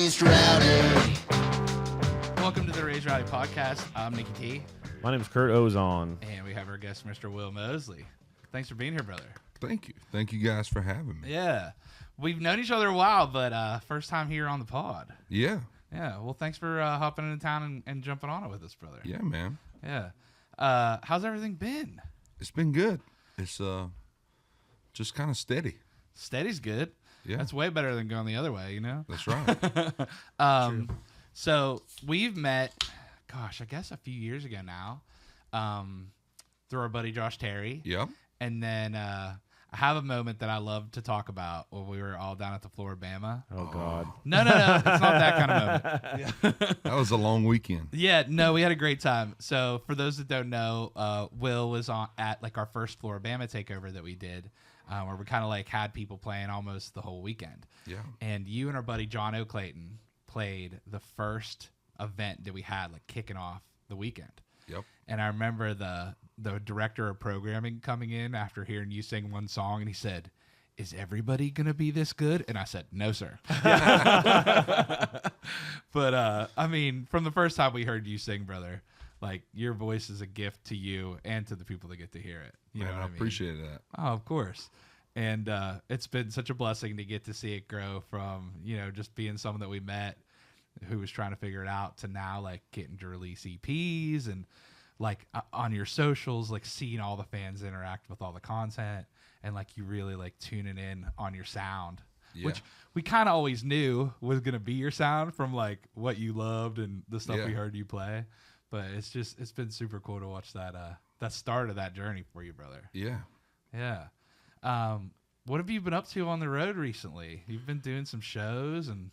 Raised Rowdy. Welcome to the Raised Rowdy Podcast. I'm Nikki T. My name's Kurt Ozan. And we have our guest, Mr. Will Moseley. Thanks for being here, brother. Thank you. Thank you guys for having me. Yeah. We've known each other a while, but first time here on the pod. Yeah. Yeah. Well, thanks for hopping into town and jumping on it with us, brother. Yeah, man. Yeah. How's everything been? It's been good. It's just kind of steady. Steady's good. Yeah. That's way better than going the other way, you know? That's right. So we've met, gosh, I guess a few years ago now, through our buddy Josh Terry. Yep. And then I have a moment that I love to talk about when we were all down at the Floribama. Oh, God. No. It's not that kind of moment. That was a long weekend. Yeah, no, we had a great time. So for those that don't know, Will was at like our first Floribama takeover that we did, where we kind of like had people playing almost the whole weekend. Yeah. And you and our buddy John O'Clayton played the first event that we had, like kicking off the weekend. Yep. And I remember the director of programming coming in after hearing you sing one song, and he said, "Is everybody gonna be this good?" And I said, "No, sir." But I mean, from the first time we heard you sing, brother, like your voice is a gift to you and to the people that get to hear it. You know what I mean? Appreciate that. Oh, of course. And it's been such a blessing to get to see it grow from, just being someone that we met who was trying to figure it out to now like getting to release EPs and like on your socials, like seeing all the fans interact with all the content and like you really like tuning in on your sound, which we kind of always knew was going to be your sound from like what you loved and the stuff we heard you play. But it's been super cool to watch that start of that journey for you, brother. Yeah. Yeah. What have you been up to on the road recently? You've been doing some shows and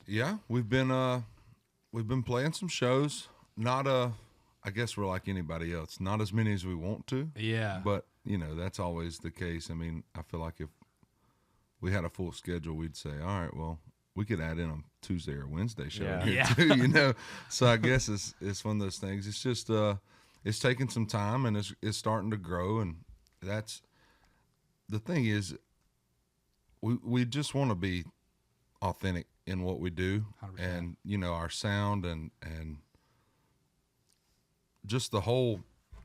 we've been playing some shows. Not I guess we're like anybody else. Not as many as we want to. Yeah. But that's always the case. I mean, I feel like if we had a full schedule, we'd say, all right, well, we could add in a Tuesday or Wednesday show here too, So I guess it's one of those things. It's just it's taking some time and it's starting to grow, and that's the thing is we just want to be authentic in what we do 100%. And our sound and just the whole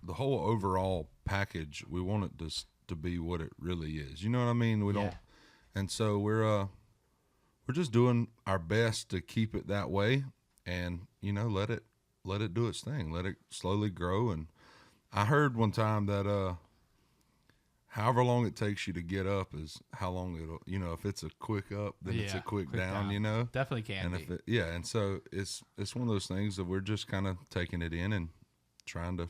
overall package. We want it to be what it really is. You know what I mean? We don't, and so we're just doing our best to keep it that way, and let it do its thing. Let it slowly grow. And I heard one time that however long it takes you to get up is how long it'll. If it's a quick up, then it's a quick down. Definitely can be. And so it's one of those things that we're just kind of taking it in and trying to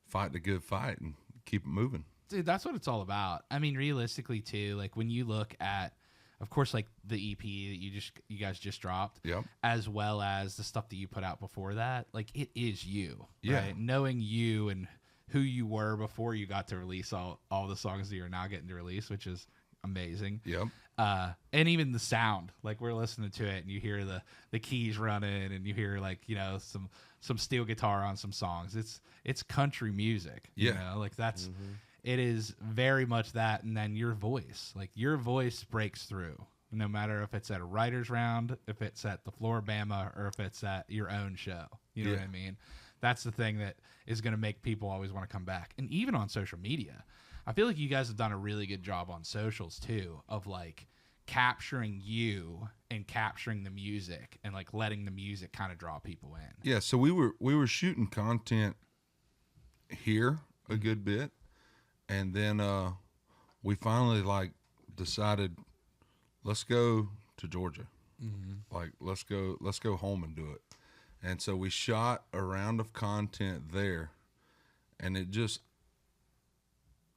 fight the good fight and keep it moving. Dude, that's what it's all about. I mean, realistically too, like when you look at, of course, like the EP that you guys just dropped, as well as the stuff that you put out before that, like it is you, right? Knowing you and who you were before you got to release all the songs that you're now getting to release, which is amazing. Yep. And even the sound, like we're listening to it and you hear the keys running and you hear like, some steel guitar on some songs. It's country music, like that's, it is very much that. And then your voice breaks through no matter if it's at a writer's round, if it's at the Floribama, or if it's at your own show, you know what I mean? That's the thing that is going to make people always want to come back. And even on social media, I feel like you guys have done a really good job on socials too, of like capturing you and capturing the music and like letting the music kind of draw people in. Yeah. So we were shooting content here a good bit. And then we finally like decided, let's go to Georgia. Like let's go home and do it. And so we shot a round of content there, and it just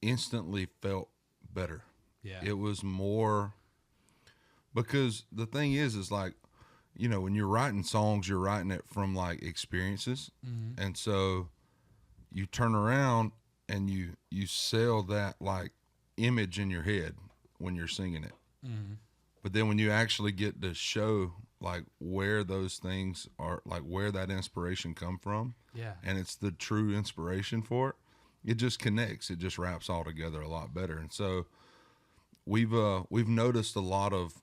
instantly felt better. Yeah. It was more, because the thing is like, when you're writing songs, you're writing it from like experiences. And so you turn around and you sell that like image in your head when you're singing it. But then when you actually get to show like where those things are, like where that inspiration come from, and it's the true inspiration for it, it just connects. It just wraps all together a lot better. And so we've noticed a lot of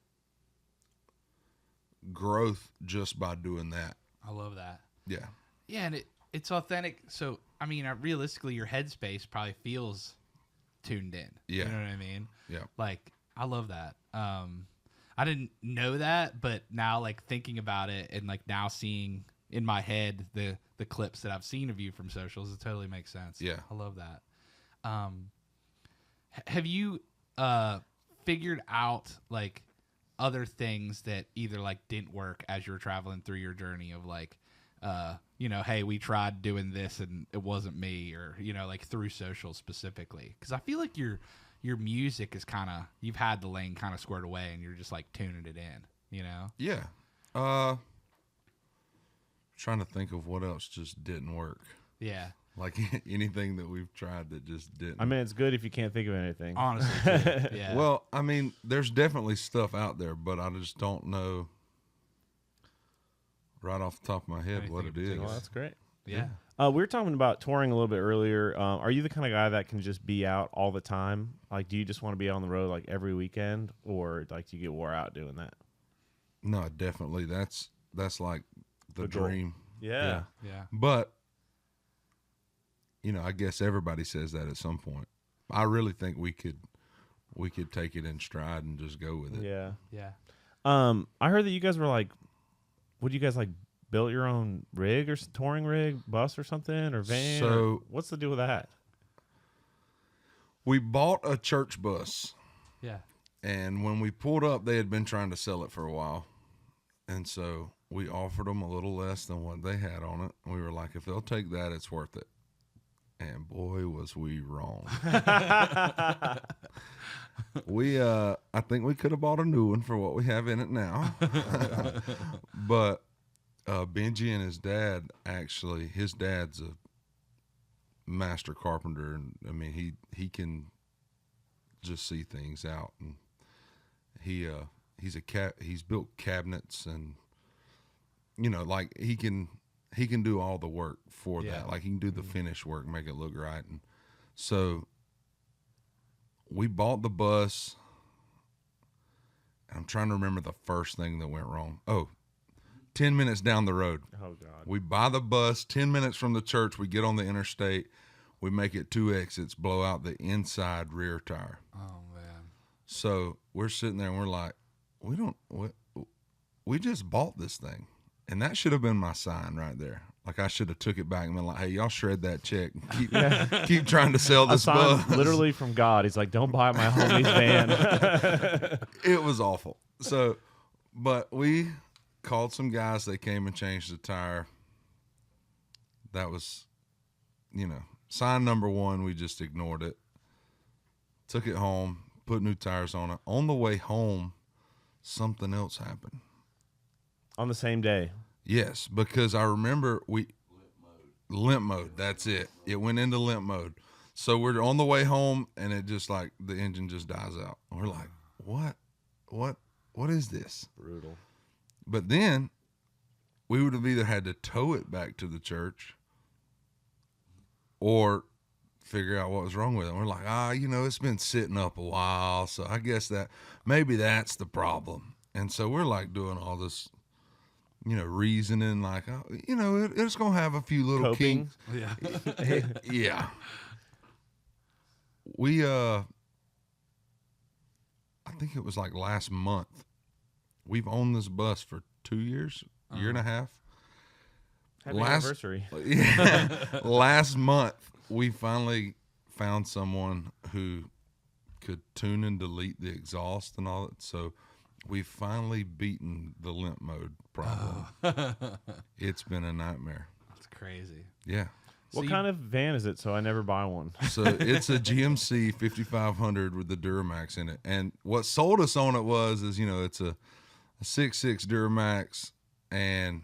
growth just by doing that. I love that. Yeah. Yeah, and it's authentic. So, I mean, realistically, your headspace probably feels tuned in. Yeah. You know what I mean? Yeah. Like, I love that. I didn't know that, but now, like, thinking about it and, like, now seeing in my head the clips that I've seen of you from socials, it totally makes sense. Yeah. I love that. Have you figured out, like, other things that either, like, didn't work as you were traveling through your journey of, like, you know, hey, we tried doing this and it wasn't me, or, you know, like through social specifically? Because I feel like your music is kind of, you've had the lane kind of squared away and you're just like tuning it in, you know? Yeah. Trying to think of what else just didn't work. Yeah. Like anything that we've tried that just didn't. I mean, it's good if you can't think of anything. Honestly, too. Yeah. Well, I mean, there's definitely stuff out there, but I just don't know right off the top of my head what it is. Well, that's great. Yeah. We were talking about touring a little bit earlier. Are you the kind of guy that can just be out all the time? Like, do you just want to be on the road like every weekend, or like do you get wore out doing that? No, definitely. That's like the goal. dream. Yeah. Yeah. But, you know, I guess everybody says that at some point. I really think we could take it in stride and just go with it. Yeah. Yeah. I heard that you guys were like, would you guys like built your own rig or touring rig, bus or something, or van? So what's the deal with that? We bought a church bus, Yeah. and when we pulled up, they had been trying to sell it for a while. And so we offered them a little less than what they had on it. We were like, if they'll take that, it's worth it. And boy, was we wrong. I think we could have bought a new one for what we have in it now. But Benji and his dad, actually, his dad's a master carpenter, and I mean he can just see things out, and he's built cabinets, and you know, like he can do all the work for that. Like he can do the finish work, make it look right. And so we bought the bus. I'm trying to remember the first thing that went wrong. 10 minutes down the road. Oh, God. We buy the bus, 10 minutes from the church, we get on the interstate, we make it 2 exits, blow out the inside rear tire. Oh, man. So we're sitting there and we're like, we just bought this thing. And that should have been my sign right there. Like I should have took it back and been like, hey, y'all shred that check and keep trying to sell this bus. Literally from God. He's like, don't buy my homie's van. It was awful. So, but we called some guys. They came and changed the tire. That was, sign number one. We just ignored it. Took it home, put new tires on it. On the way home, something else happened. On the same day. Yes, because I remember limp mode. That's it. It went into limp mode. So we're on the way home, and it just like the engine just dies out. And we're like, what is this? Brutal. But then we would have either had to tow it back to the church or figure out what was wrong with it. And we're like, it's been sitting up a while, so I guess maybe that's the problem. And so we're like doing all this, reasoning, like, it's going to have a few little Coping. kinks. Yeah. Yeah. We, I think it was like last month. We've owned this bus for 2 years, year and a half. Happy anniversary. Yeah. Last month, we finally found someone who could tune and delete the exhaust and all that. So we've finally beaten the limp mode problem. It's been a nightmare. That's crazy. Yeah. What kind of van is it so I never buy one? So it's a GMC 5500 with the Duramax in it. And what sold us on it is it's a 6.6 Duramax, and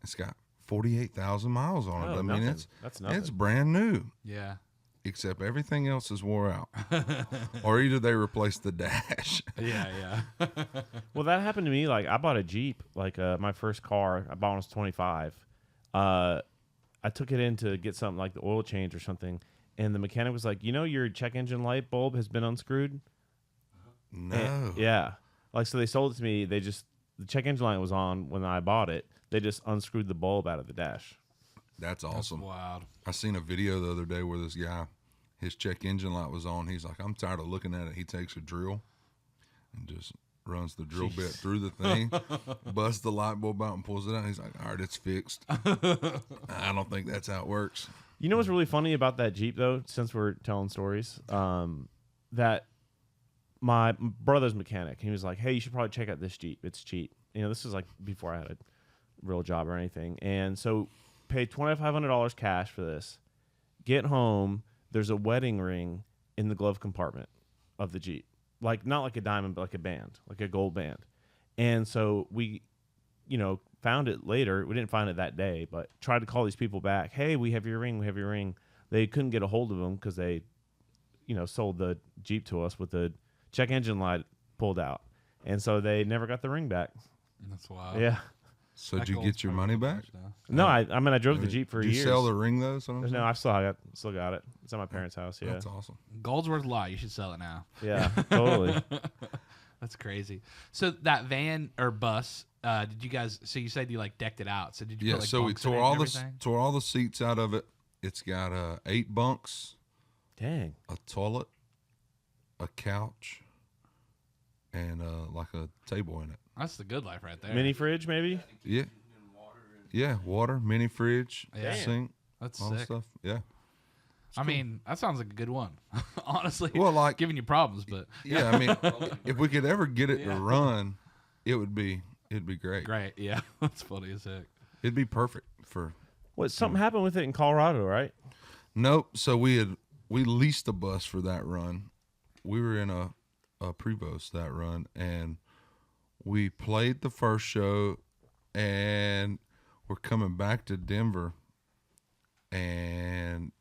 it's got 48,000 miles on it. I mean, that's nothing. It's brand new. Yeah. Except everything else is wore out. Or either they replaced the dash. Yeah. Well, that happened to me. Like, I bought a Jeep, like my first car. I bought when I was 25. I took it in to get something like the oil change or something, and the mechanic was like, your check engine light bulb has been unscrewed? No. And, yeah. Like, so they sold it to me. They just the check engine light was on when I bought it. They just unscrewed the bulb out of the dash. That's awesome. That's wild. I seen a video the other day where this guy, his check engine light was on. He's like, I'm tired of looking at it. He takes a drill and just runs the drill bit through the thing, busts the light bulb out and pulls it out. He's like, all right, it's fixed. I don't think that's how it works. You know what's really funny about that Jeep, though, since we're telling stories? That my brother's mechanic, he was like, hey, you should probably check out this Jeep. It's cheap. You know, this is like before I had a real job or anything. And so paid $2,500 cash for this. Get home, there's a wedding ring in the glove compartment of the Jeep. Like, not like a diamond, but like a band, like a gold band. And so we, found it later. We didn't find it that day, but tried to call these people back. Hey, we have your ring. We have your ring. They couldn't get a hold of them because they, sold the Jeep to us with the check engine light pulled out. And so they never got the ring back. That's wild. Yeah. So did you get your money back? No, I drove the Jeep for years. Did you sell the ring, though? No, I still got it. It's at my parents' house, yeah. That's awesome. Gold's worth a lot. You should sell it now. Yeah, totally. That's crazy. So that van or bus, did you guys, so you said you decked it out. So did you put so we bunks in it and tore all the seats out of it. It's got 8 bunks. Dang. A toilet, a couch, and like a table in it. That's the good life right there. Mini fridge, maybe? Yeah. Yeah, water, mini fridge, sink, that's all sick. stuff. Yeah. I mean, that sounds like a good one. Honestly, well, giving you problems, but yeah, I mean, if we could ever get it to run, it'd be great. Great, yeah, that's funny as heck. It'd be perfect for. What? Something happened with it in Colorado, right? Nope. So we leased a bus for that run. We were in a Prevost that run, and we played the first show, and we're coming back to Denver, and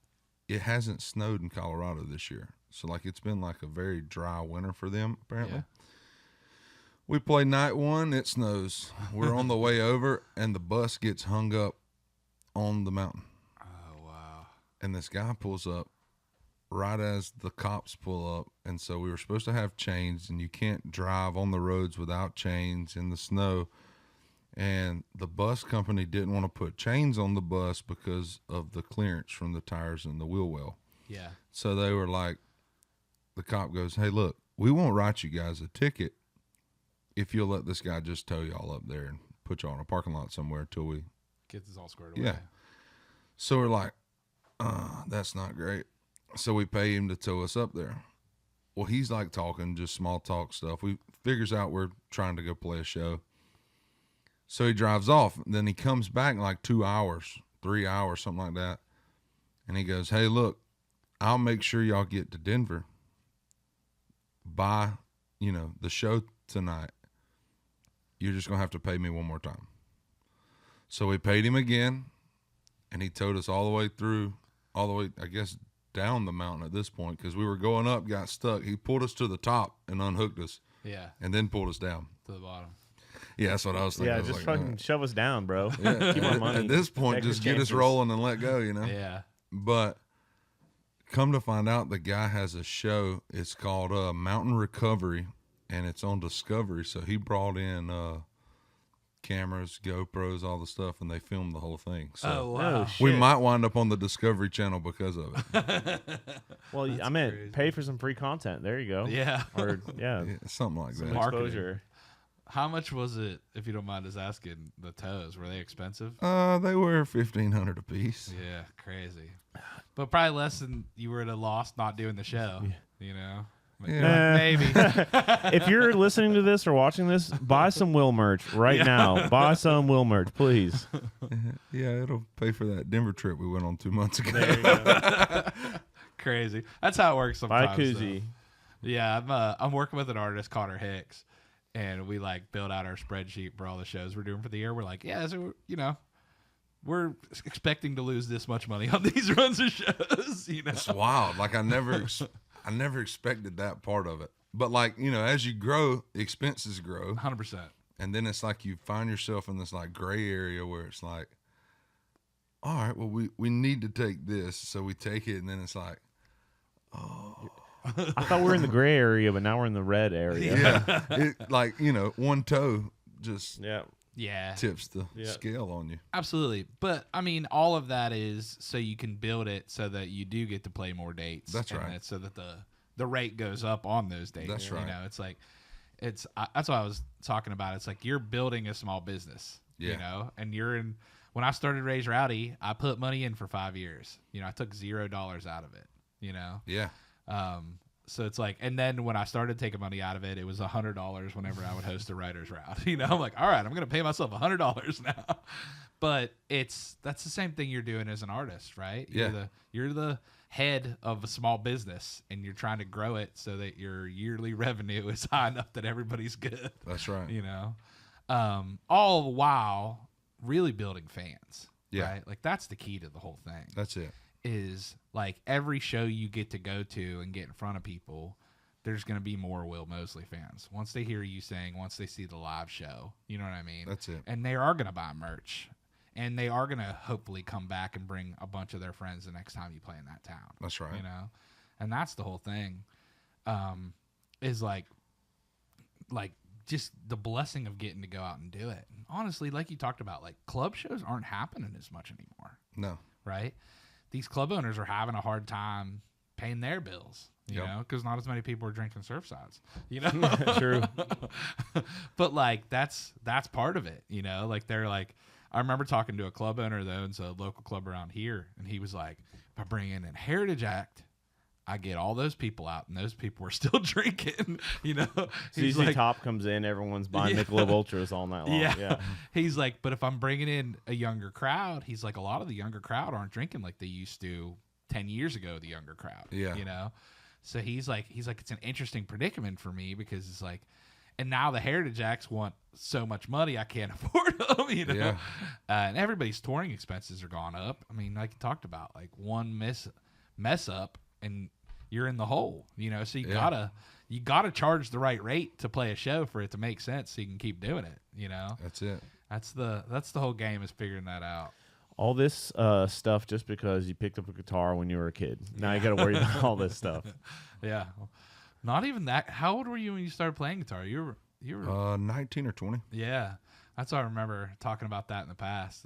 it hasn't snowed in Colorado this year. So, it's been a very dry winter for them, apparently. Yeah. We play night 1, it snows. We're on the way over, and the bus gets hung up on the mountain. Oh, wow. And this guy pulls up right as the cops pull up. And so we were supposed to have chains, and you can't drive on the roads without chains in the snow. And the bus company didn't want to put chains on the bus because of the clearance from the tires and the wheel well. Yeah. So they were like, the cop goes, hey, look, we won't write you guys a ticket if you'll let this guy just tow y'all up there and put y'all in a parking lot somewhere until we get this all squared away. Yeah. So we're like, that's not great. So we pay him to tow us up there. Well, he's talking just small talk stuff. We figures out we're trying to go play a show. So he drives off. Then he comes back in 2 hours, 3 hours, something like that. And he goes, hey, look, I'll make sure y'all get to Denver by, the show tonight. You're just going to have to pay me one more time. So we paid him again, and he towed us all the way, I guess, down the mountain at this point, because we were going up, got stuck. He pulled us to the top and unhooked us. Yeah. And then pulled us down. To the bottom. Yeah, that's what I was thinking. Yeah, just fucking shove us down, bro. Yeah. Keep our money. At this point, just get us rolling and let go, Yeah. But come to find out, the guy has a show. It's called Mountain Recovery, and it's on Discovery. So he brought in cameras, GoPros, all the stuff, and they filmed the whole thing. So wow. We might wind up on the Discovery Channel because of it. Well, I meant pay for some free content. There you go. Yeah. Or Yeah, something like some that. exposure. How much was it, if you don't mind us asking, the tows? Were they expensive? They were $1,500 a piece. Yeah, crazy. But probably less than you were at a loss not doing the show, Yeah. Maybe. If you're listening to this or watching this, buy some Will merch right now. Buy some Will merch, please. Yeah, it'll pay for that Denver trip we went on 2 months ago. There you go. Crazy. That's how it works sometimes. Buy a koozie. Yeah, I'm working with an artist, Connor Hicks, and we build out our spreadsheet for all the shows we're doing for the year. We're like, yeah, so we're expecting to lose this much money on these runs of shows. It's wild. I never expected that part of it. But as you grow, the expenses grow. 100%. And then it's you find yourself in this gray area where it's all right, well, we need to take this. So we take it, and then it's oh. I thought we were in the gray area, but now we're in the red area. Yeah. One toe just tips the scale on you. Absolutely. But I mean, all of that is so you can build it so that you do get to play more dates. That's right. So that the rate goes up on those dates. That's right. You know, it's like that's what I was talking about. It's like you're building a small business. Yeah. You know, and when I started Raised Rowdy, I put money in for 5 years. You know, I took $0 out of it. You know. Yeah. So it's like, and then when I started taking money out of it, it was $100 whenever I would host a writer's route. You know, I'm like, all right, I'm going to pay myself $100 now. But that's the same thing you're doing as an artist, right? You're the head of a small business, and you're trying to grow it so that your yearly revenue is high enough that everybody's good. That's right. You know, all while really building fans. Yeah. Right? Like that's the key to the whole thing. That's it. Is like every show you get to go to and get in front of people, there's going to be more Will Moseley fans. Once they hear you sing, once they see the live show, you know what I mean? That's it. And they are going to buy merch. And they are going to hopefully come back and bring a bunch of their friends the next time you play in that town. That's right. You know? And that's the whole thing. Is like just the blessing of getting to go out and do it. And honestly, like you talked about, like club shows aren't happening as much anymore. No. Right? These club owners are having a hard time paying their bills, you know, because not as many people are drinking Surfsides, you know? True. But like, that's part of it, you know? Like they're like, I remember talking to a club owner that owns a local club around here, and he was like, if I bring in a Heritage Act, I get all those people out, and those people are still drinking, you know? ZZ like, Top comes in, everyone's buying Michelob Ultras all night long. Yeah. He's like, but if I'm bringing in a younger crowd, he's like, a lot of the younger crowd aren't drinking like they used to 10 years ago, the younger crowd. Yeah. You know? So he's like, it's an interesting predicament for me because it's like, and now the Heritage Acts want so much money, I can't afford them, you know? Yeah. And everybody's touring expenses are gone up. I mean, like you talked about, like one mess up, and you're in the hole, you know. So you gotta charge the right rate to play a show for it to make sense, so you can keep doing it. You know, that's it. That's the whole game, is figuring that out. All this stuff just because you picked up a guitar when you were a kid. Now you got to worry about all this stuff. Yeah, not even that. How old were you when you started playing guitar? You were 19 or 20. Yeah, that's what I remember talking about that in the past.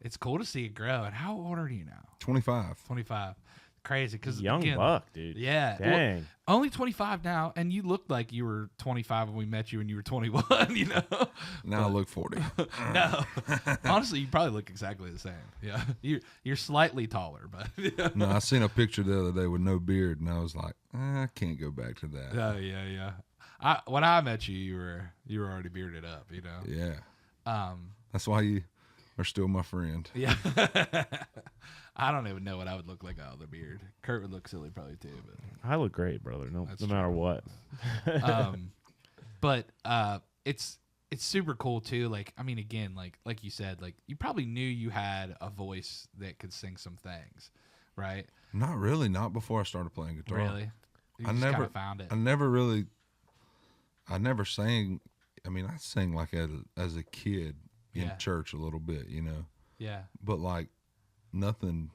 It's cool to see it grow. And how old are you now? 25. 25. Crazy, because young buck, dude. Yeah, dang. Well, only 25 now, and you looked like you were 25 when we met you when you were 21. You know, now I look 40. No, honestly, you probably look exactly the same. Yeah, you're slightly taller, but yeah. No, I seen a picture the other day with no beard, and I was like, I can't go back to that. Oh yeah. When I met you, you were already bearded up. You know. Yeah. That's why you are still my friend. Yeah. I don't even know what I would look like out of the beard. Kurt would look silly probably too, but I look great, brother. No matter what. But it's super cool too. Like, I mean, again, like you said, like you probably knew you had a voice that could sing some things, right? Not really. Not before I started playing guitar. Really? I never found it. I never sang. I mean, I sang like as a kid in church a little bit, you know. Yeah. But like nothing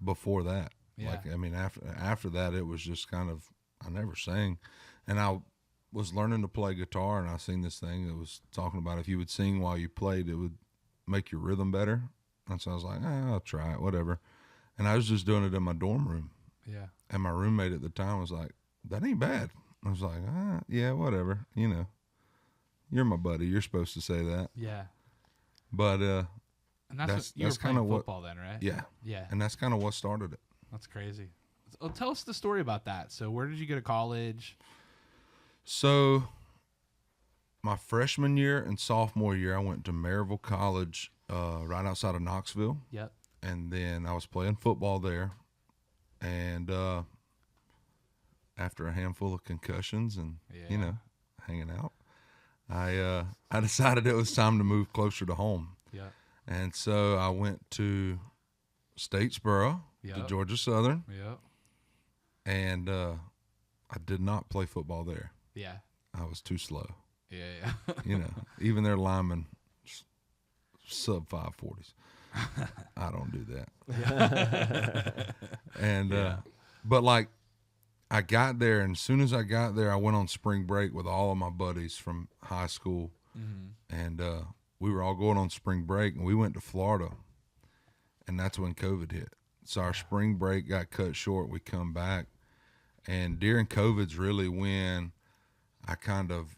before that. Yeah. Like, I mean, after that, it was just kind of, I never sang. And I was learning to play guitar, and I seen this thing that was talking about if you would sing while you played, it would make your rhythm better. And so I was like, I'll try it, whatever. And I was just doing it in my dorm room. Yeah. And my roommate at the time was like, that ain't bad. I was like, yeah, whatever. You know, you're my buddy. You're supposed to say that. Yeah. But and that's you were playing football then, right? Yeah. Yeah. And that's kind of what started it. That's crazy. Well, tell us the story about that. So where did you go to college? So my freshman year and sophomore year, I went to Maryville College right outside of Knoxville. Yep. And then I was playing football there. And after a handful of concussions and, you know, hanging out, I decided it was time to move closer to home. Yeah. And so I went to Statesboro, to Georgia Southern. Yep. And I did not play football there. Yeah. I was too slow. Yeah. You know, even their linemen, sub 540s. I don't do that. And, but like, I got there, and as soon as I got there, I went on spring break with all of my buddies from high school. and we were all going on spring break, and we went to Florida, and that's when COVID hit. So our spring break got cut short. We come back, and during COVID's really when I kind of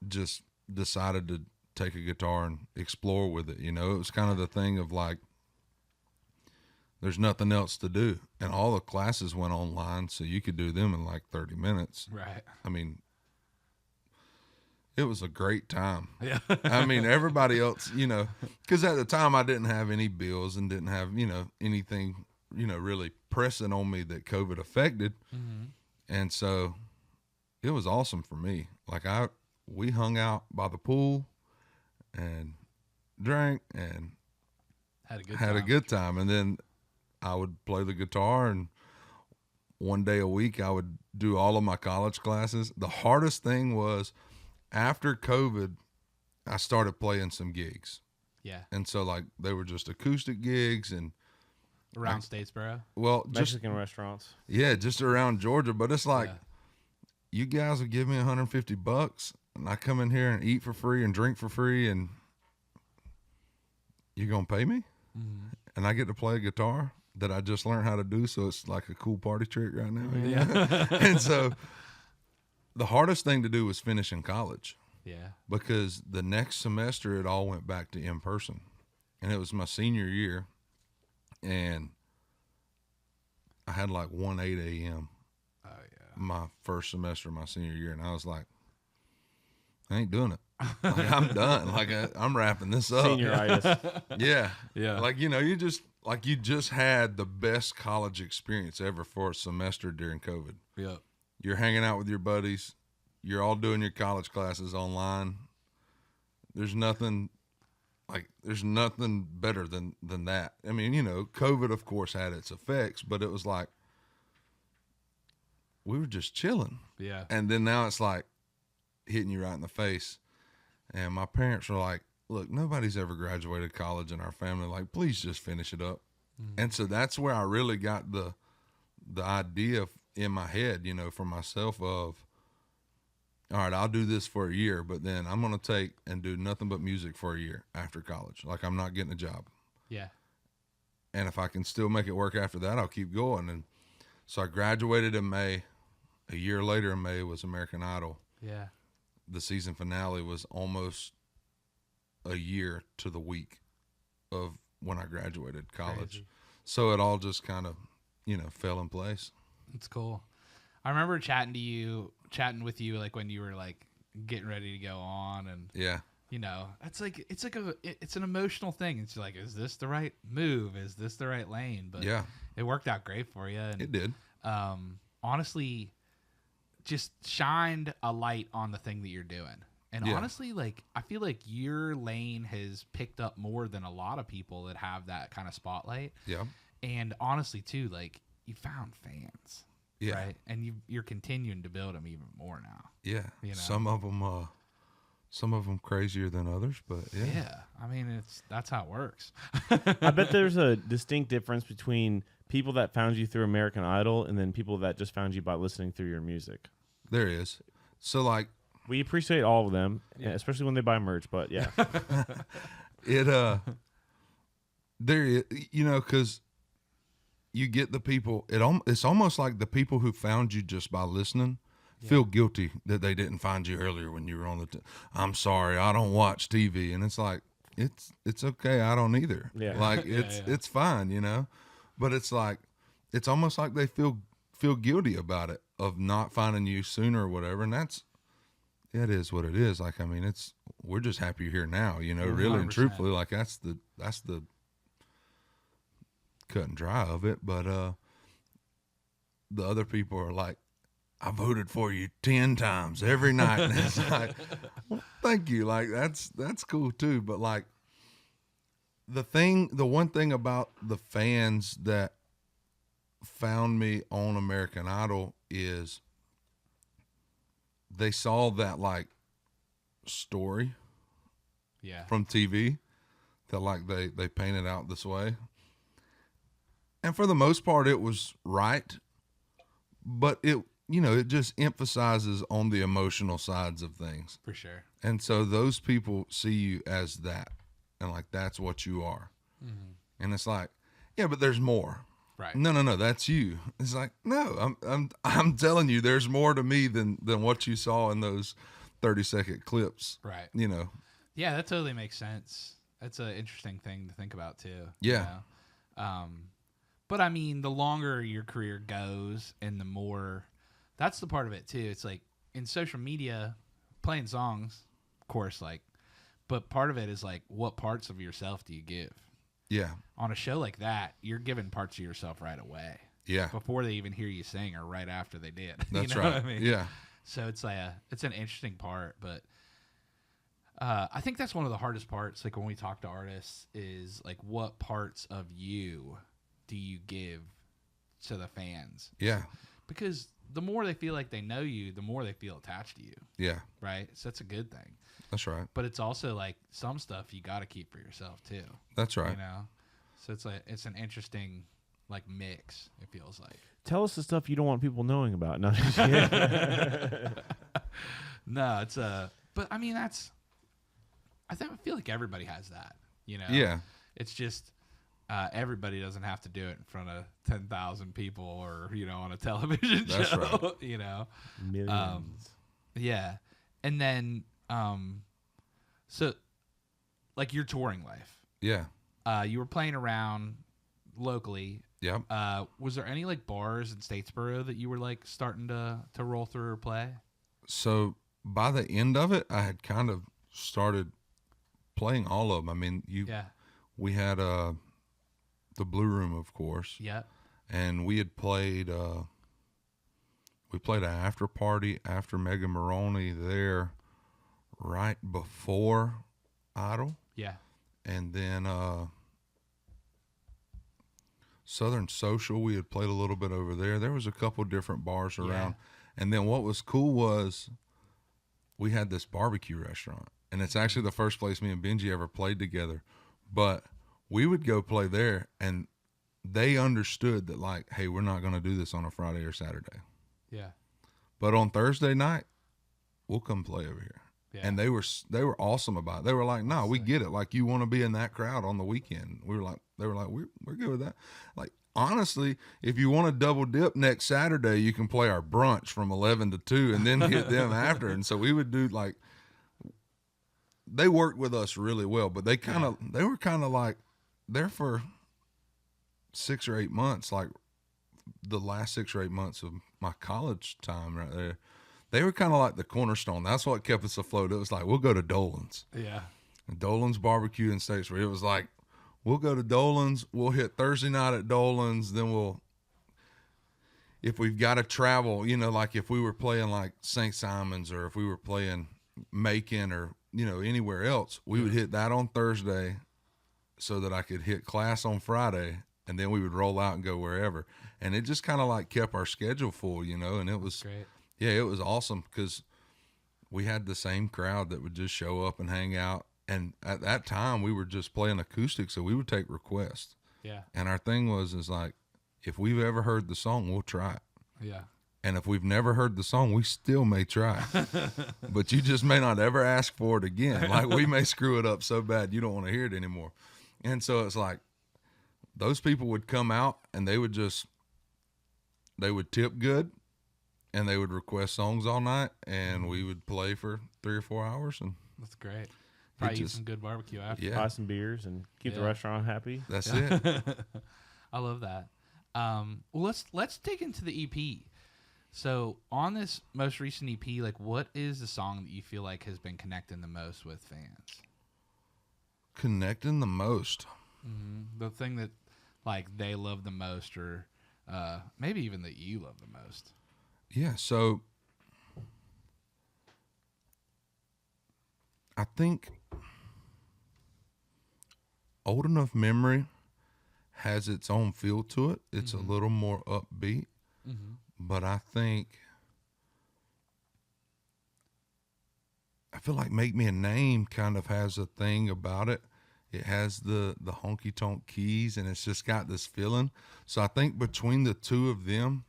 just decided to take a guitar and explore with it. You know, it was kind of the thing of like, there's nothing else to do. And all the classes went online, so you could do them in like 30 minutes. Right. I mean, it was a great time. Yeah. I mean, everybody else, you know, because at the time I didn't have any bills and didn't have, you know, anything, you know, really pressing on me that COVID affected. And so it was awesome for me. Like we hung out by the pool and drank and had a good time. And then I would play the guitar, and one day a week I would do all of my college classes. The hardest thing was after COVID, I started playing some gigs. Yeah. And so like they were just acoustic gigs and around Statesboro. Well, Mexican restaurants. Yeah, just around Georgia. But it's like, you guys would give me $150 and I come in here and eat for free and drink for free, and you're going to pay me? And I get to play a guitar that I just learned how to do, so it's like a cool party trick right now. Yeah. And so the hardest thing to do was finish in college. Yeah. Because the next semester it all went back to in person. And it was my senior year, and I had like 1:08 a.m. Oh yeah. my first semester of my senior year, and I was like, I ain't doing it. Like, I'm done. Like I'm wrapping this up. Senioritis. Yeah. Yeah. Like, you know, you just had the best college experience ever for a semester during COVID. Yeah. You're hanging out with your buddies. You're all doing your college classes online. There's nothing better than that. I mean, you know, COVID, of course, had its effects, but it was like we were just chilling. Yeah. And then now it's like hitting you right in the face. And my parents were like, look, nobody's ever graduated college in our family. Like, please just finish it up. And so that's where I really got the idea in my head, you know, for myself of, all right, I'll do this for a year, but then I'm going to take and do nothing but music for a year after college. Like, I'm not getting a job. Yeah. And if I can still make it work after that, I'll keep going. And so I graduated in May. A year later in May was American Idol. Yeah. The season finale was almost a year to the week of when I graduated college. Crazy. So it all just kind of, you know, fell in place. It's cool. I remember chatting with you like when you were like getting ready to go on, and Yeah. you know, it's an emotional thing. It's like, is this the right move? Is this the right lane? But Yeah. it worked out great for you. And It did. honestly, just shined a light on the thing that you're doing. And Yeah. honestly, like, I feel like your lane has picked up more than a lot of people that have that kind of spotlight. Yeah. And honestly, too, like, you found fans, Yeah. right? And you're continuing to build them even more now. Yeah. You know? Some of them crazier than others, but yeah. Yeah. I mean, that's how it works. I bet there's a distinct difference between people that found you through American Idol and then people that just found you by listening through your music. There is. So like, We appreciate all of them, especially when they buy merch, but yeah. there, you know, because you get the people, it's almost like the people who found you just by listening feel guilty that they didn't find you earlier when you were on I'm sorry, I don't watch TV. And it's like, it's okay, I don't either. Yeah. Like, it's fine, you know? But it's like, it's almost like they feel guilty about it, of not finding you sooner or whatever. And it is what it is. Like, I mean, we're just happy you're here now, you know, really 100%. and truthfully. Like, that's the cut and dry of it. But the other people are like, I voted for you 10 times every night. And it's like, well, thank you. Like, that's cool too. But like, the one thing about the fans that found me on American Idol is they saw that like story from TV that like they painted out this way. And for the most part it was right, but it, it just emphasizes on the emotional sides of things. For sure. And so those people see you as that, and like that's what you are. Mm-hmm. And it's like, yeah, but there's more. Right. No, that's you. It's like, no, I'm telling you, there's more to me than what you saw in those 30-second clips. Right. Yeah, that totally makes sense. That's an interesting thing to think about too. Yeah. But I mean, the longer your career goes and the more, that's the part of it too. It's like in social media, playing songs, of course, but part of it is like, what parts of yourself do you give? Yeah. On a show like that, you're giving parts of yourself right away. Yeah. Before they even hear you sing or right after they did. That's right. What I mean? Yeah. So it's it's an interesting part, but I think that's one of the hardest parts. Like when we talk to artists, is like, what parts of you do you give to the fans? Yeah. Because the more they feel like they know you, the more they feel attached to you. Yeah. Right. So that's a good thing. That's right. But it's also like some stuff you got to keep for yourself too. That's right. So it's an interesting like mix. It feels like. Tell us the stuff you don't want people knowing about. No, no, it's but I mean I feel like everybody has that. Yeah. It's just everybody doesn't have to do it in front of 10,000 people or on a television That's show. Right. Millions. Yeah, and then so like your touring life. Yeah. You were playing around locally. Yep. Was there any like bars in Statesboro that you were like starting to roll through or play? So by the end of it, I had kind of started playing all of them. I mean, we had the Blue Room, of course. Yeah. And we had played we played an after party after Mega Maroney there right before Idol. Yeah. And then Southern Social, we had played a little bit over there. There was a couple different bars around. Yeah. And then what was cool was we had this barbecue restaurant. And it's actually the first place me and Benji ever played together. But we would go play there, and they understood that, like, hey, we're not going to do this on a Friday or Saturday. Yeah. But on Thursday night, we'll come play over here. Yeah. And they were awesome about it. They were like, no, we get it. Like, you want to be in that crowd on the weekend. They were like, we're good with that. Like, honestly, if you want to double dip next Saturday, you can play our brunch from 11 to 2 and then hit them after. And so we would do like, they worked with us really well, but they were kind of like there for 6 or 8 months, like the last 6 or 8 months of my college time right there. They were kind of like the cornerstone. That's what kept us afloat. It was like, we'll go to Dolan's. Yeah. Dolan's barbecue in Statesboro. It was like, we'll go to Dolan's. We'll hit Thursday night at Dolan's. Then if we've got to travel, like if we were playing like St. Simon's or if we were playing Macon or, anywhere else, we would hit that on Thursday so that I could hit class on Friday. And then we would roll out and go wherever. And it just kind of like kept our schedule full, and it was great. Yeah, it was awesome because we had the same crowd that would just show up and hang out. And at that time, we were just playing acoustic, so we would take requests. Yeah. And our thing was like, if we've ever heard the song, we'll try it. Yeah. And if we've never heard the song, we still may try it. But you just may not ever ask for it again. Like, we may screw it up so bad you don't want to hear it anymore. And so it's like, those people would come out and they would tip good. And they would request songs all night, and we would play for 3 or 4 hours. And that's great. Probably eat some good barbecue after. Yeah. Buy some beers and keep the restaurant happy. That's it. I love that. Well, let's dig into the EP. So on this most recent EP, like, what is the song that you feel like has been connecting the most with fans? Connecting the most? Mm-hmm. The thing that, like, they love the most, or maybe even that you love the most. Yeah, so I think Old Enough Memory has its own feel to it. It's a little more upbeat, but I feel like Make Me a Name kind of has a thing about it. It has the honky-tonk keys, and it's just got this feeling. So I think between the two of them,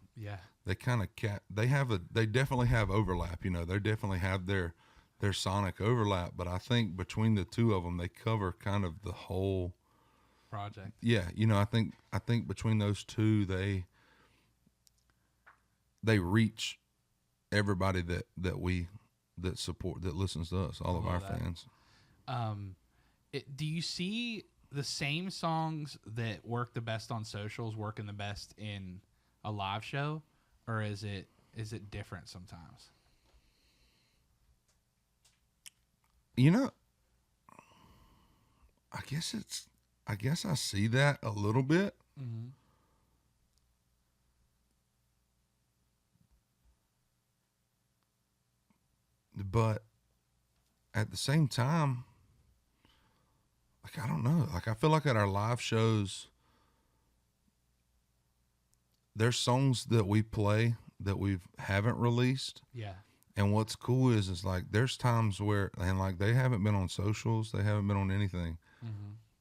they kind of they definitely have overlap. You know, they definitely have their sonic overlap. But I think between the two of them, they cover kind of the whole project. Yeah, you know, I think between those two, they reach everybody that listens to us, all of our fans. Do you see the same songs that work the best on socials working the best in a live show, or is it different sometimes? You know, I guess I see that a little bit. Mm-hmm. But at the same time, like, I don't know. Like, I feel like at our live shows, there's songs that we play that we haven't released. Yeah. And what's cool is like there's times where, and like they haven't been on socials, they haven't been on anything,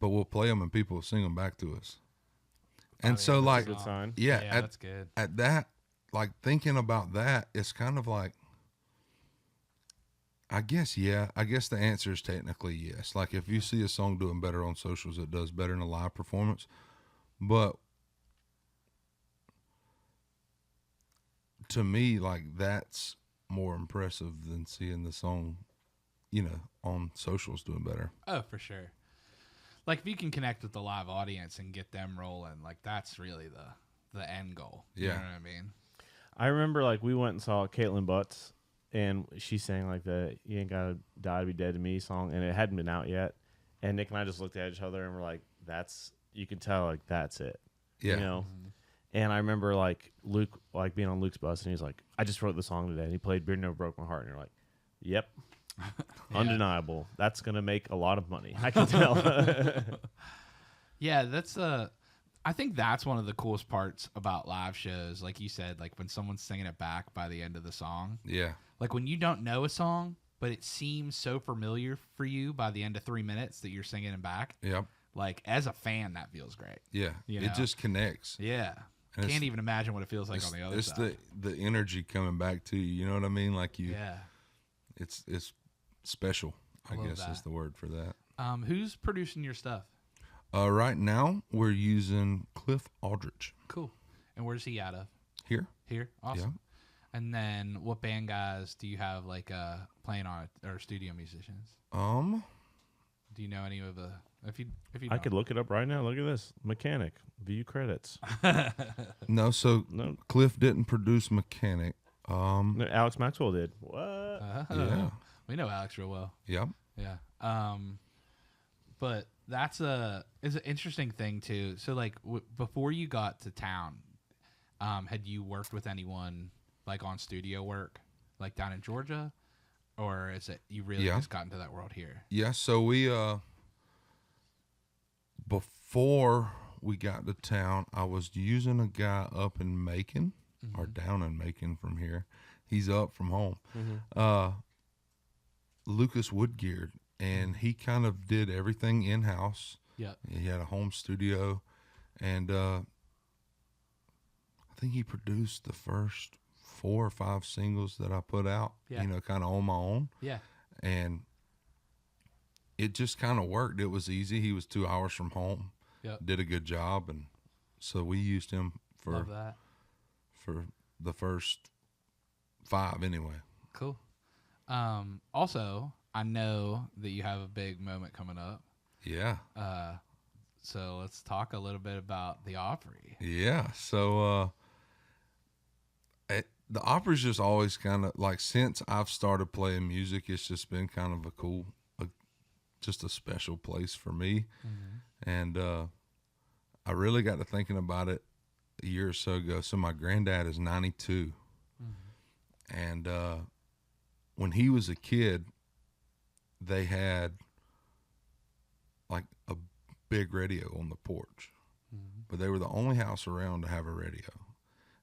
but we'll play them and people will sing them back to us. And so like, good sign. Yeah, that's good. At that, like thinking about that, it's kind of like, I guess the answer is technically yes. Like if you see a song doing better on socials, it does better in a live performance. But to me, like that's more impressive than seeing the song, you know, on socials doing better. Oh, for sure. Like if you can connect with the live audience and get them rolling, like that's really the end goal. You know what I mean? I remember like we went and saw Caitlin Butts, and she sang like the "You Ain't Gotta Die to Be Dead to Me" song, and it hadn't been out yet. And Nick and I just looked at each other and we're like, you can tell like that's it. Yeah. You know? And I remember like Luke, like being on Luke's bus, and he's like, I just wrote the song today. And he played Beard Never Broke My Heart. And you're like, yep. Undeniable. That's going to make a lot of money. I can tell. Yeah, I think that's one of the coolest parts about live shows. Like you said, like when someone's singing it back by the end of the song. Yeah. Like when you don't know a song, but it seems so familiar for you by the end of 3 minutes that you're singing it back. Yep. Like as a fan, that feels great. Yeah. You know? It just connects. Yeah. And Can't even imagine what it feels like on the other side. It's the energy coming back to you. You know what I mean? Like Yeah. It's special, I guess that. is the word for that. Who's producing your stuff? Right now we're using Cliff Aldrich. Cool. And where's he out of? Here. Awesome. Yeah. And then what band guys do you have like playing on it, or studio musicians? Do you know any of the if you I could look it up right now. Look at this. Mechanic. View credits. No, Cliff didn't produce Mechanic. No, Alex Maxwell did. What? Yeah. We know Alex real well. Yep. Yeah. But that's is an interesting thing too. So like before you got to town, had you worked with anyone like on studio work, like down in Georgia, or is it you really just got into that world here? Yeah. So we before we got to town, I was using a guy up in Macon or down in Macon from here. He's up from home. Lucas Woodgear, and he kind of did everything in-house. Yeah. He had a home studio, and I think he produced the first 4 or 5 singles that I put out, you know, kind of on my own. Yeah. And it just kind of worked. It was easy. He was 2 hours from home. Yep. Did a good job, and so we used him for the first 5 anyway. Cool. Also, I know that you have a big moment coming up. Yeah. So let's talk a little bit about the Opry. Yeah. So the Opry's just always kind of like, since I've started playing music, it's just been kind of just a special place for me. And I really got to thinking about it a year or so ago. So my granddad is 92. And when he was a kid, they had like a big radio on the porch, but they were the only house around to have a radio.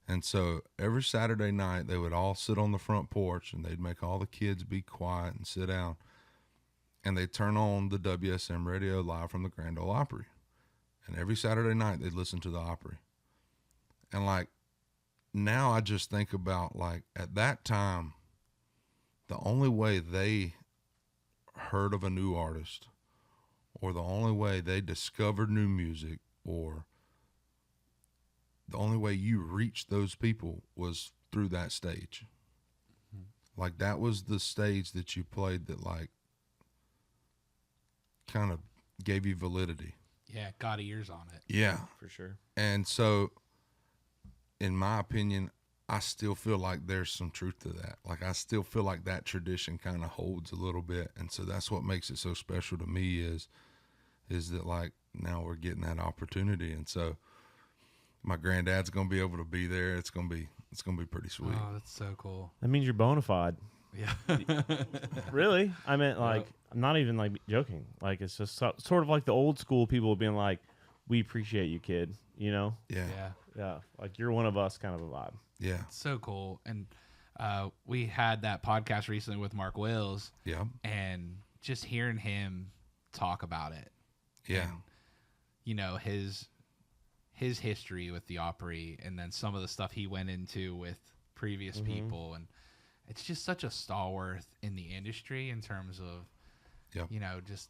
And so every Saturday night they would all sit on the front porch, and they'd make all the kids be quiet and sit down, and they'd turn on the WSM radio live from the Grand Ole Opry. And every Saturday night they'd listen to the Opry. And like, now I just think about, like, at that time, the only way they heard of a new artist, or the only way they discovered new music, or the only way you reached those people was through that stage. Like, that was the stage that you played that, like, kind of gave you validity. Yeah, got ears on it. Yeah. For sure. And so, in my opinion, I still feel like there's some truth to that. Like, I still feel like that tradition kind of holds a little bit. And so that's what makes it so special to me is that, like, now we're getting that opportunity. And so my granddad's going to be able to be there. It's going to be pretty sweet. Oh, that's so cool. That means you're bona fide. Yeah. Really? I meant, like, I'm not even, like, joking. Like, it's just sort of like the old school people being like, we appreciate you, kid, you know? Yeah. Yeah. Yeah. Like, you're one of us kind of a vibe. Yeah. So cool. And we had that podcast recently with Mark Wills. Yeah. And just hearing him talk about it. Yeah. And, you know, his history with the Opry, and then some of the stuff he went into with previous people. And it's just such a stalwart in the industry in terms of, you know, just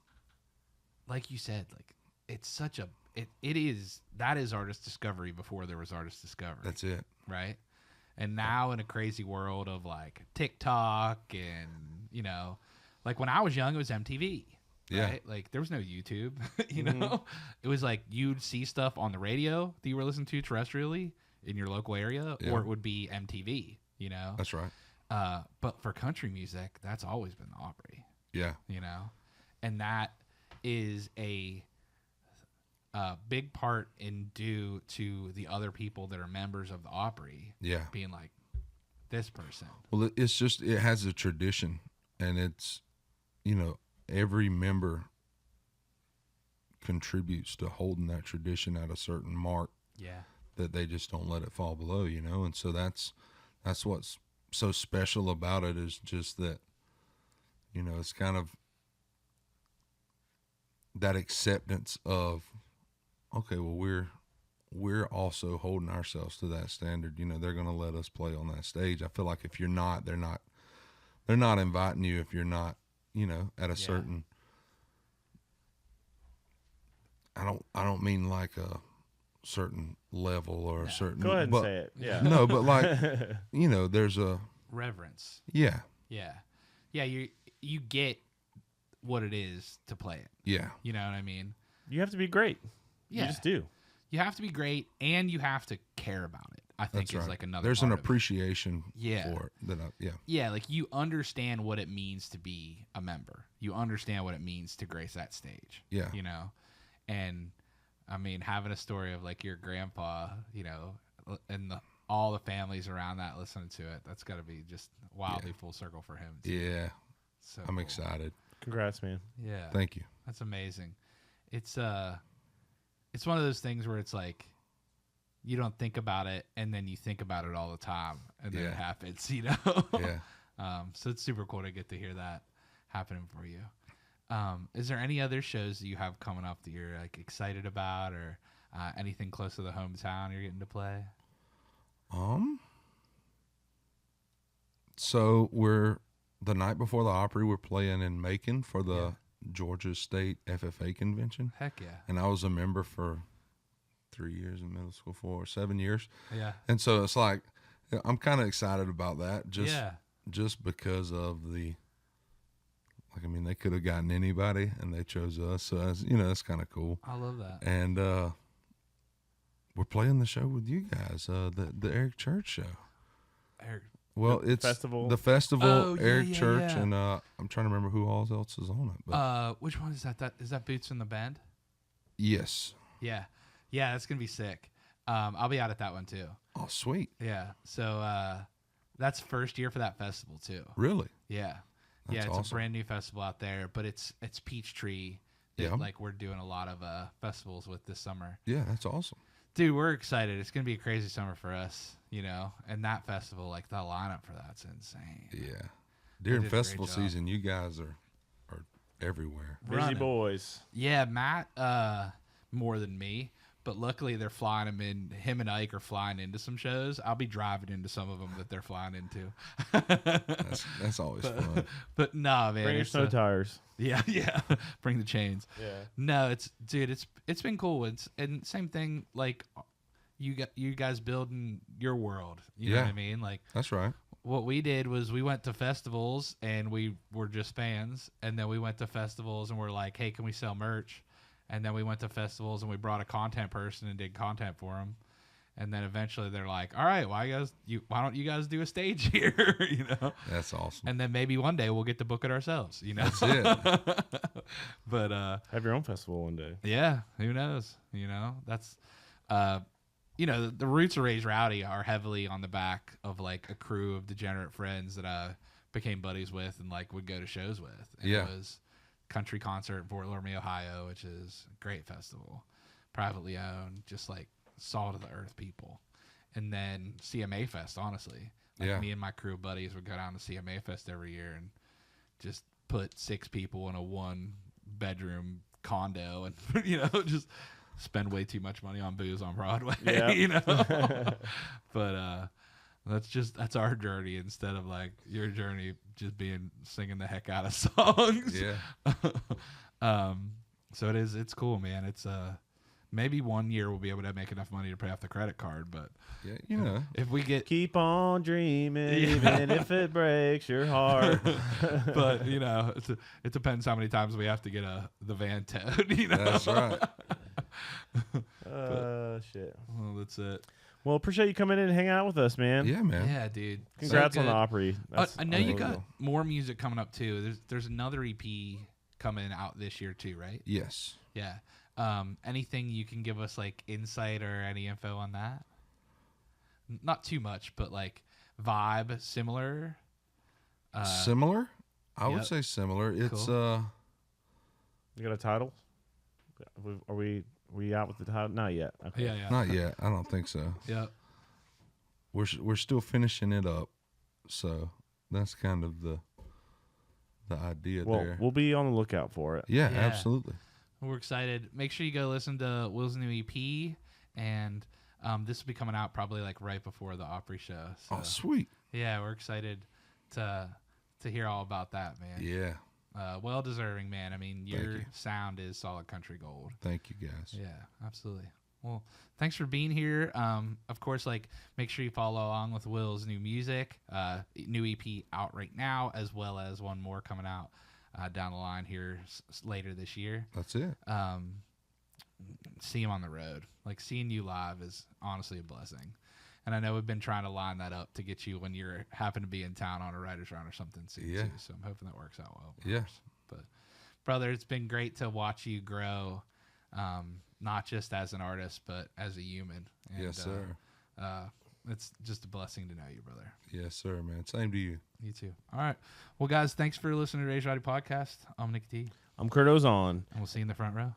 like you said, like, it's such a, that is artist discovery before there was artist discovery. That's it. Right. And now in a crazy world of, like, TikTok and, you know, like, when I was young, it was MTV. Yeah. Right? Like, there was no YouTube, you know? It was like you'd see stuff on the radio that you were listening to terrestrially in your local area, or it would be MTV, you know? That's right. But for country music, that's always been the Opry. Yeah. You know? And that is a big part in due to the other people that are members of the Opry. Yeah. Being like, this person. Well, it's just, it has a tradition, and it's, you know, every member contributes to holding that tradition at a certain mark. Yeah. That they just don't let it fall below, you know? And so that's what's so special about it, is just that, you know, it's kind of that acceptance of, okay, well, we're also holding ourselves to that standard. You know, they're going to let us play on that stage. I feel like if you're not, they're not inviting you if you're not, you know, at a certain, I don't mean like a certain level or a certain. Go ahead and say it. Yeah. No, but like, you know, there's a reverence. Yeah. Yeah. Yeah. You get what it is to play it. Yeah. You know what I mean? You have to be great. Yeah. You just do. You have to be great, and you have to care about it. I think is like another. There's part an appreciation for it. Yeah, like you understand what it means to be a member. You understand what it means to grace that stage. Yeah. You know? And I mean, having a story of like your grandpa, you know, and all the families around that listening to it, that's got to be just wildly full circle for him too. Yeah. So I'm cool. excited. Congrats, man. Yeah. Thank you. That's amazing. It's one of those things where it's like you don't think about it, and then you think about it all the time, and then it happens, you know? Yeah. So it's super cool to get to hear that happening for you. Is there any other shows that you have coming up that you're like excited about, or anything close to the hometown you're getting to play? So we're the night before the Opry, we're playing in Macon for the Georgia State FFA convention. Heck yeah. And I was a member for 3 years in middle school, 7 years. Yeah. And so it's like, I'm kind of excited about that. Just because of the, like, I mean, they could have gotten anybody and they chose us. So, that's kind of cool. I love that. And we're playing the show with you guys, the Eric Church show. Eric. Well, it's festival. The festival, Oh, Eric yeah, Church, yeah. and I'm trying to remember who all else is on it. But Which one is that? Is that Boots in the Band? yes. Yeah. Yeah, that's going to be sick. I'll be out at that one too. Oh, sweet. Yeah. So that's first year for that festival too. Really? Yeah. That's It's awesome. a brand new festival out there, but it's Peachtree that, Yeah. like, we're doing a lot of festivals with this summer. Yeah, that's awesome. Dude, we're excited. It's going to be a crazy summer for us, you know. And that festival, like, the lineup for that's insane. Yeah. During did a great festival job. season, you guys are everywhere. Busy Running. boys. Yeah, Matt more than me, But luckily, they're flying him in. Him and Ike are flying into some shows. I'll be driving into some of them that they're flying into. That's always fun. But nah, man. Bring your snow tires. Yeah. Bring the chains. Yeah. No, it's been cool. And same thing, like you guys building your world. You know what I mean? Like that's right. What we did was we went to festivals and we were just fans, and then we went to festivals and we're like, hey, can we sell merch? And then we went to festivals and we brought a content person and did content for them. And then eventually they're like, all right, why don't you guys do a stage here? You know? That's awesome. And then maybe one day we'll get to book it ourselves, you know? That's it. But have your own festival one day. Yeah, who knows? You know, that's the roots of Raised Rowdy are heavily on the back of like a crew of degenerate friends that I became buddies with and like would go to shows with. And it was country concert in Fort Laramie, Ohio, which is a great festival, privately owned, just like salt of the earth people. And then CMA Fest, honestly. Like me and my crew of buddies would go down to CMA Fest every year and just put 6 people in a 1-bedroom condo and, just spend way too much money on booze on Broadway, But that's our journey instead of like your journey just singing the heck out of songs. Yeah. So it's cool, man. It's maybe one year we'll be able to make enough money to pay off the credit card, but if we keep on dreaming, even if it breaks your heart. But it depends how many times we have to get the van towed. That's right. Shit. Well, that's it. Well, appreciate you coming in and hanging out with us, man. Yeah, man. Yeah, dude. Congrats so on the Opry. I know you got more music coming up too. There's another EP coming out this year too, right? Yes. Yeah. Anything you can give us like insight or any info on that? Not too much, but like vibe similar. Similar? I would say similar. It's cool. You got a title? Are we out with the title? Not yet. Okay. Yeah. Not yet. I don't think so. Yeah. We're still finishing it up, so that's kind of the idea there. We'll be on the lookout for it. Yeah, absolutely. We're excited. Make sure you go listen to Will's new EP, and this will be coming out probably like right before the Opry show. So, oh, sweet. Yeah, we're excited to hear all about that, man. Yeah. Well deserving, man. I mean, your sound is solid country gold. Thank you, guys. Yeah, absolutely. Well, thanks for being here. Of course, like make sure you follow along with Will's new music, new EP out right now, as well as one more coming out down the line here later this year. That's it. See him on the road. Like seeing you live is honestly a blessing. And I know we've been trying to line that up to get you when you're happen to be in town on a writer's run or something soon too. So I'm hoping that works out well. Yeah. But brother, it's been great to watch you grow, not just as an artist, but as a human. And, yes, sir. It's just a blessing to know you, brother. Yes, sir, man. Same to you. You too. All right. Well, guys, thanks for listening to Raised Rowdy Podcast. I'm Nick T. I'm Kurt Ozan. And we'll see you in the front row.